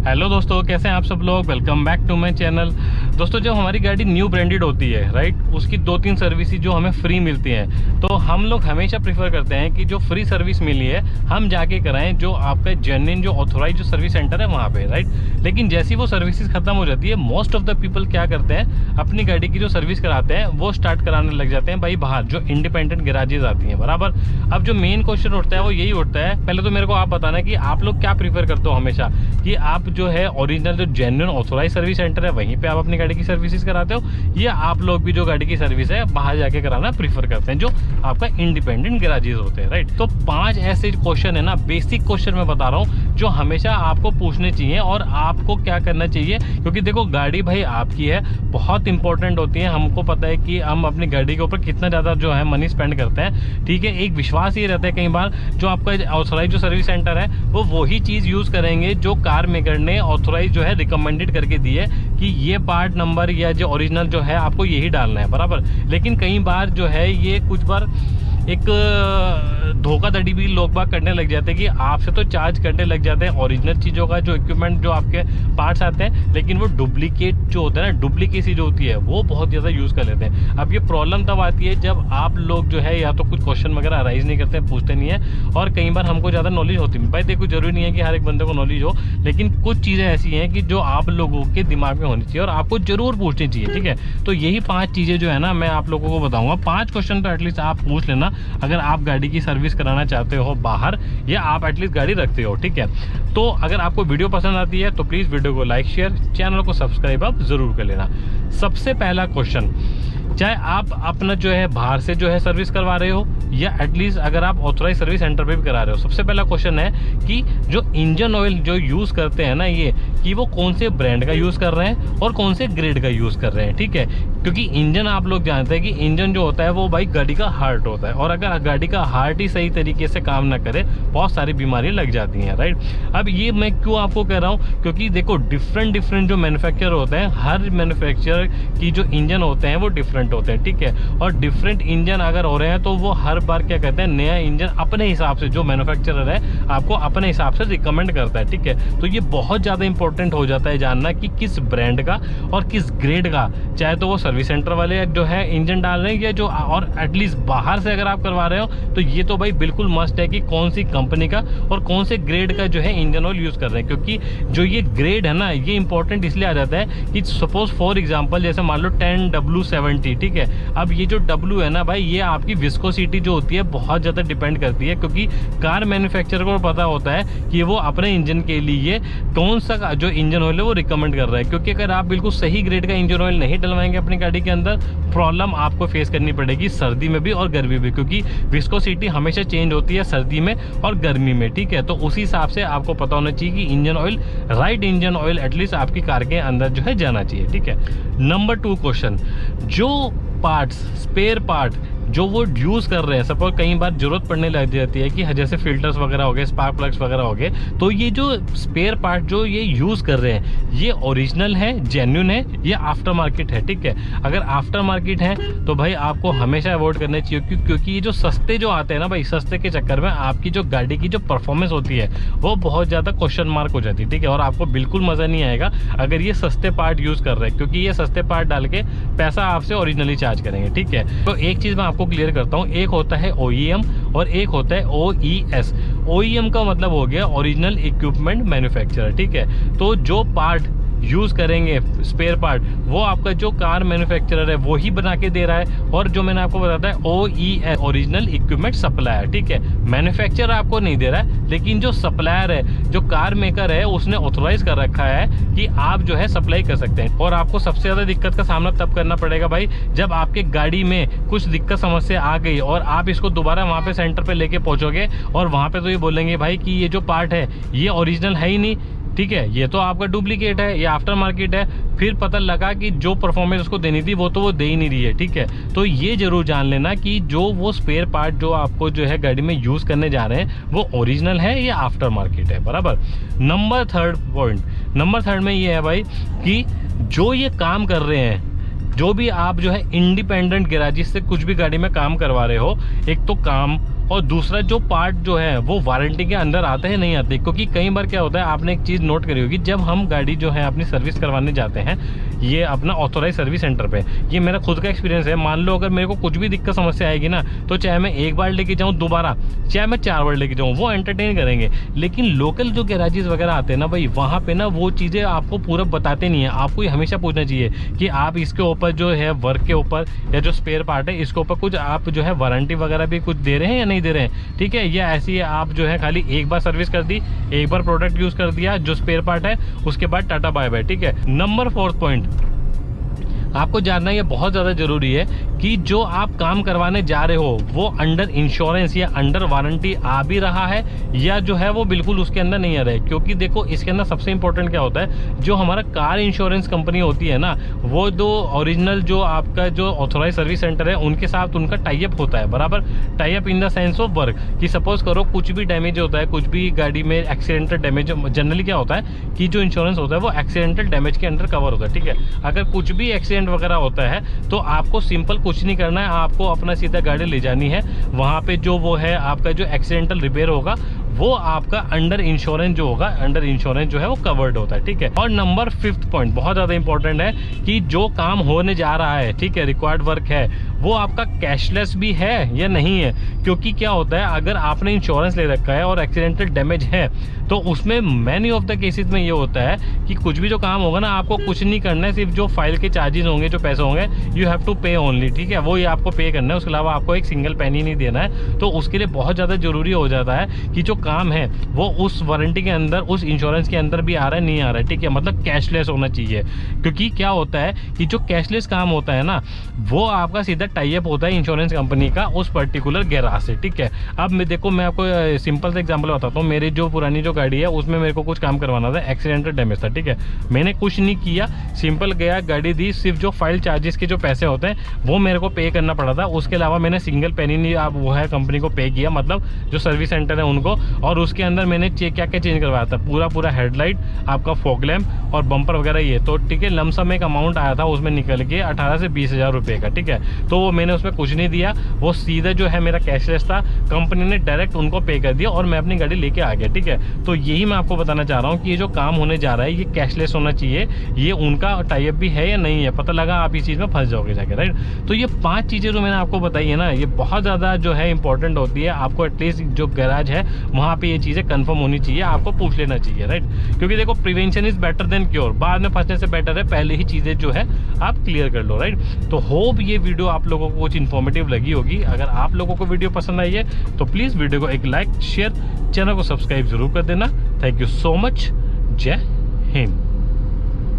Hello दोस्तों, कैसे हैं आप सब लोग। Welcome back to my channel. दोस्तों, जब हमारी गाड़ी न्यू ब्रांडेड होती है राइट, उसकी 2-3 सर्विसेज जो हमें फ्री मिलती हैं, तो हम लोग हमेशा प्रीफर करते हैं कि जो फ्री सर्विस मिली है हम जाके कराएं जो आपका जेन्युइन जो ऑथोराइज जो सर्विस सेंटर है वहाँ पे राइट। लेकिन जैसी वो सर्विसेज खत्म हो जाती है, मोस्ट ऑफ द पीपल क्या करते हैं, अपनी गाड़ी की जो सर्विस कराते हैं वो स्टार्ट कराने लग जाते हैं भाई बाहर, जो इंडिपेंडेंट गैराजेज आती हैं बराबर। अब जो मेन क्वेश्चन उठता है वो यही उठता है, पहले तो मेरे को आप बताना कि आप लोग क्या प्रीफर करते हो हमेशा, कि आप जो है ओरिजिनल जो जेन्युइन ऑथोराइज सर्विस सेंटर है वहीं पे आप अपनी गाड़ी की सर्विसेज कराते हो, या आप लोग भी जो गाड़ी की सर्विस है बाहर जाके कराना प्रीफर करते हैं जो आपका इंडिपेंडेंट गैराजेस होते हैं राइट। तो 5 ऐसे क्वेश्चन है ना, बेसिक क्वेश्चन मैं बता रहा हूँ जो हमेशा आपको पूछने चाहिए और आपको क्या करना चाहिए, क्योंकि देखो गाड़ी भाई आपकी है, बहुत इंपॉर्टेंट होती है। हमको पता है कि हम अपनी गाड़ी के ऊपर कितना ज़्यादा जो है मनी स्पेंड करते हैं, ठीक है। एक विश्वास ये रहता है कई बार जो आपका ऑथोराइज जो सर्विस सेंटर है वो वही चीज़ यूज़ करेंगे जो कार मेकर ने ऑथोराइज जो है रिकमेंडेड करके दी है कि ये पार्ट नंबर या जो ओरिजिनल जो है आपको यही डालना है बराबर। लेकिन कई बार जो है ये कुछ बार एक धोखाधड़ी भी लोग बाग करने लग जाते हैं कि आपसे तो चार्ज करने लग जाते हैं ओरिजिनल चीज़ों का, जो इक्विपमेंट जो आपके पार्ट्स आते हैं, लेकिन वो डुप्लीकेट जो होता है ना, डुप्लीकेसी जो होती है वो बहुत ज़्यादा यूज़ कर लेते हैं। अब ये प्रॉब्लम तब आती है जब आप लोग जो है या तो कुछ क्वेश्चन वगैरह अराइज नहीं करते, पूछते नहीं है, और कई बार हमको ज़्यादा नॉलेज होती है। भाई देखो जरूरी नहीं है कि हर एक बंदे को नॉलेज हो, लेकिन कुछ चीज़ें ऐसी हैं कि जो आप लोगों के दिमाग में होनी चाहिए और आपको जरूर पूछनी चाहिए, ठीक है। तो यही 5 चीज़ें जो है ना मैं आप लोगों को बताऊँगा। 5 क्वेश्चन तो एटलीस्ट आप पूछ लेना अगर आप गाड़ी की सर्विस कराना चाहते हो बाहर, या आप एटलीस्ट गाड़ी रखते हो, ठीक है। तो अगर आपको वीडियो पसंद आती है तो प्लीज़ वीडियो को लाइक शेयर, चैनल को सब्सक्राइब आप ज़रूर कर लेना। सबसे पहला क्वेश्चन, चाहे आप अपना जो है बाहर से जो है सर्विस करवा रहे हो या एटलीस्ट अगर आप ऑथोराइज सर्विस सेंटर पे भी करा रहे हो, सबसे पहला क्वेश्चन है कि जो इंजन ऑयल जो यूज़ करते हैं ना ये, कि वो कौन से ब्रांड का यूज़ कर रहे हैं और कौन से ग्रेड का यूज़ कर रहे हैं, ठीक है। क्योंकि इंजन आप लोग जानते हैं कि इंजन जो होता है वो भाई गाड़ी का हार्ट होता है, और अगर गाड़ी का हार्ट ही सही तरीके से काम ना करे बहुत सारी बीमारियाँ लग जाती हैं राइट। अब ये मैं क्यों आपको कह रहा हूँ, क्योंकि देखो डिफरेंट जो मैन्युफैक्चर होते हैं, हर मैन्युफैक्चरर की जो इंजन होते हैं वो डिफरेंट होते हैं, ठीक है। और डिफरेंट इंजन अगर हो रहे हैं तो वो हर बार क्या कहते हैं, नया इंजन अपने हिसाब से जो मैन्युफैक्चरर है आपको अपने हिसाब से रिकमेंड करता है, ठीक है। तो ये बहुत ज़्यादा इंपॉर्टेंट हो जाता है जानना कि किस ब्रांड का और किस ग्रेड का, चाहे तो वो सर्विस सेंटर वाले जो है इंजन डाल रहे हैं या जो, और एटलीस्ट बाहर से अगर आप करवा रहे हो तो ये तो भाई बिल्कुल मस्ट है कि कौन सी कंपनी का और कौन से ग्रेड का जो है इंजन ऑयल यूज़ कर रहे हैं। क्योंकि जो ये ग्रेड है ना ये इंपॉर्टेंट इसलिए आ जाता है कि सपोज फॉर एग्जाम्पल जैसे मान लो 10W70, ठीक है। अब ये जो W है ना भाई, ये आपकी विस्कोसिटी जो होती है बहुत ज़्यादा डिपेंड करती है, क्योंकि कार मैन्युफैक्चरर को पता होता है कि वो अपने इंजन के लिए कौन सा जो इंजन ऑयल है वो रिकमेंड कर रहा है। क्योंकि अगर आप बिल्कुल सही ग्रेड का इंजन ऑयल नहीं डलवाएंगे अपनी गाड़ी के अंदर, प्रॉब्लम आपको फेस करनी पड़ेगी सर्दी में भी और गर्मी में, क्योंकि विस्कोसिटी हमेशा चेंज होती है सर्दी में और गर्मी में, ठीक है। तो उसी हिसाब से आपको पता होना चाहिए कि engine oil, right engine oil at least आपकी कार के अंदर जो है जाना चाहिए, ठीक है। नंबर 2 क्वेश्चन, जो पार्ट्स, स्पेयर पार्ट जो वो यूज़ कर रहे हैं, सपोज कई बार जरूरत पड़ने लग जाती है कि जैसे फिल्टर्स वगैरह हो गए, स्पार्क प्लग्स वगैरह हो गए, तो ये जो स्पेयर पार्ट जो ये यूज़ कर रहे हैं ये ओरिजिनल है, जेन्युइन है, ये आफ्टर मार्केट है, ठीक है। अगर आफ्टर मार्केट है तो भाई आपको हमेशा अवॉइड करना चाहिए, क्योंकि ये जो सस्ते जो आते हैं ना भाई, सस्ते के चक्कर में आपकी जो गाड़ी की जो परफॉर्मेंस होती है वो बहुत ज़्यादा क्वेश्चन मार्क हो जाती है, ठीक है। और आपको बिल्कुल मज़ा नहीं आएगा अगर ये सस्ते पार्ट यूज़ कर रहे हैं, क्योंकि ये सस्ते पार्ट डाल के पैसा आपसे ओरिजिनली चार्ज करेंगे, ठीक है। तो एक चीज़ मैं आपको क्लियर करता हूँ, एक होता है OEM और एक होता है OES। OEM का मतलब हो गया ओरिजिनल इक्विपमेंट मैन्युफैक्चरर, ठीक है। तो जो पार्ट यूज़ करेंगे स्पेयर पार्ट वो आपका जो कार मैन्युफैक्चरर है वो ही बना के दे रहा है, और जो मैंने आपको बताया है OES ओरिजिनल इक्विपमेंट सप्लायर, ठीक है। मैन्युफैक्चरर आपको नहीं दे रहा है, लेकिन जो सप्लायर है, जो कार मेकर है, उसने ऑथोराइज कर रखा है कि आप जो है सप्लाई कर सकते हैं। और आपको सबसे ज़्यादा दिक्कत का सामना तब करना पड़ेगा भाई जब आपके गाड़ी में कुछ दिक्कत समस्या आ गई और आप इसको दोबारा वहाँ पे सेंटर पे लेके पहुँचोगे और वहाँ पे तो ये बोलेंगे भाई कि ये जो पार्ट है ये ओरिजिनल है ही नहीं, ठीक है, ये तो आपका डुप्लीकेट है, ये आफ्टर मार्केट है। फिर पता लगा कि जो परफॉर्मेंस उसको देनी थी वो तो वो दे ही नहीं रही है, ठीक है। तो ये जरूर जान लेना कि जो वो स्पेयर पार्ट जो आपको जो है गाड़ी में यूज़ करने जा रहे हैं वो ओरिजिनल है या आफ्टर मार्केट है, बराबर। नंबर 3 में ये है भाई कि जो ये काम कर रहे हैं, जो भी आप जो है इंडिपेंडेंट गैराजेस से कुछ भी गाड़ी में काम करवा रहे हो, एक तो काम और दूसरा जो पार्ट जो है वो वारंटी के अंदर आते हैं नहीं आते, क्योंकि कई बार क्या होता है, आपने एक चीज़ नोट करी होगी, जब हम गाड़ी जो है अपनी सर्विस करवाने जाते हैं ये अपना ऑथोराइज सर्विस सेंटर पे, ये मेरा खुद का एक्सपीरियंस है। मान लो अगर मेरे को कुछ भी दिक्कत समस्या आएगी ना, तो चाहे मैं एक बार लेके जाऊँ दोबारा, चाहे मैं 4 बार लेके जाऊँ, वो एंटरटेन करेंगे। लेकिन लोकल जो गैराजेस वगैरह आते हैं ना भाई, वहाँ पे ना वो चीज़ें आपको पूरा बताते नहीं है। आपको ये हमेशा पूछना चाहिए कि आप इसके ऊपर जो है वर्क के ऊपर या जो स्पेयर पार्ट है इसके ऊपर कुछ आप जो है वारंटी वगैरह भी कुछ दे रहे हैं या नहीं दे रहे हैं, ठीक है। या ऐसी आप जो है खाली एक बार सर्विस कर दी, एक बार प्रोडक्ट यूज़ कर दिया जो स्पेयर पार्ट है, उसके बाद टाटा बाय बाय, ठीक है। नंबर 4 पॉइंट आपको जानना ये बहुत ज़्यादा ज़रूरी है कि जो आप काम करवाने जा रहे हो वो अंडर इंश्योरेंस या अंडर वारंटी आ भी रहा है या जो है वो बिल्कुल उसके अंदर नहीं आ रहा है। क्योंकि देखो इसके अंदर सबसे इंपॉर्टेंट क्या होता है, जो हमारा कार इंश्योरेंस कंपनी होती है ना, वो जो ओरिजिनल जो आपका जो ऑथोराइज सर्विस सेंटर है उनके साथ उनका टाई अप होता है, बराबर। Tie up in the sense of work कि सपोज करो कुछ भी डैमेज होता है, कुछ भी गाड़ी में एक्सीडेंटल डैमेज, जनरली क्या होता है कि जो इंश्योरेंस होता है वो एक्सीडेंटल डैमेज के अंडर कवर होता है, ठीक है। अगर कुछ भी एक्सीडेंट वगैरह होता है तो आपको सिंपल कुछ नहीं करना है, आपको अपना सीधा गाड़ी ले जानी है वहां पे, जो वो है आपका जो एक्सीडेंटल रिपेयर होगा वो आपका अंडर इंश्योरेंस जो होगा, अंडर इंश्योरेंस जो है वो कवर्ड होता है, ठीक है। और नंबर 5 पॉइंट बहुत ज़्यादा इंपॉर्टेंट है कि जो काम होने जा रहा है, ठीक है, रिक्वायर्ड वर्क है, वो आपका कैशलेस भी है या नहीं है। क्योंकि क्या होता है, अगर आपने इंश्योरेंस ले रखा है और एक्सीडेंटल डैमेज है तो उसमें मैनी ऑफ द केसेस में ये होता है कि कुछ भी जो काम होगा ना, आपको कुछ नहीं करना है, सिर्फ जो फाइल के चार्जेस होंगे, जो पैसे होंगे, यू हैव टू पे ओनली, ठीक है, वो ही आपको पे करना है। उसके अलावा आपको एक सिंगल पेनी नहीं देना है। तो उसके लिए बहुत ज़्यादा जरूरी हो जाता है कि जो काम है वो उस वारंटी के अंदर, उस इंश्योरेंस के अंदर भी आ रहा है नहीं आ रहा है, ठीक है, मतलब कैशलेस होना चाहिए। क्योंकि क्या होता है कि जो कैशलेस काम होता है ना, वो आपका सीधा टाई अप होता है इंश्योरेंस कंपनी का उस पर्टिकुलर गैराज से, ठीक है। अब मैं देखो, मैं आपको सिंपल सा एग्जांपल बताता हूँ। मेरी जो पुरानी जो गाड़ी है उसमें मेरे को कुछ काम करवाना था, एक्सीडेंटल डैमेज था, ठीक है। मैंने कुछ नहीं किया, सिंपल गया, गाड़ी दी, सिर्फ जो फाइल चार्जेस के जो पैसे होते हैं वो मेरे को पे करना पड़ा था। उसके अलावा मैंने सिंगल पेनी नहीं आप वो है कंपनी को पे किया, मतलब जो सर्विस सेंटर है उनको। और उसके अंदर मैंने क्या क्या चेंज करवाया था, पूरा हेडलाइट, आपका फॉग लैम्प और बम्पर वगैरह, ये तो ठीक है। लमसम एक अमाउंट आया था उसमें निकल के 18 से 20 हज़ार रुपये का, ठीक है। तो वो मैंने उसमें कुछ नहीं दिया, वो सीधा जो है मेरा कैशलेस था, कंपनी ने डायरेक्ट उनको पे कर दिया और मैं अपनी गाड़ी लेके आ गया, ठीक है। तो यही मैं आपको बताना चाह रहा हूँ कि ये जो काम होने जा रहा है ये कैशलेस होना चाहिए। ये उनका टाई अप भी है या नहीं है, पता लगा आप इस चीज़ में फंस जाओगे जाके, राइट। तो ये 5 चीज़ें जो मैंने आपको बताई है ना, ये बहुत ज़्यादा जो है इंपॉर्टेंट होती है। आपको एटलीस्ट जो गैराज है वहाँ पे ये चीज़ें कंफर्म होनी चाहिए, आपको पूछ लेना चाहिए, राइट। क्योंकि देखो prevention is better than cure, बाद में फंसने से बेटर है पहले ही चीज़ें जो है आप क्लियर कर लो, राइट। तो होप ये वीडियो आप लोगों को कुछ इन्फॉर्मेटिव लगी होगी। अगर आप लोगों को वीडियो पसंद आई है तो प्लीज़ वीडियो को एक लाइक, शेयर, चैनल को सब्सक्राइब जरूर कर देना। Thank you so much. जय हिंद।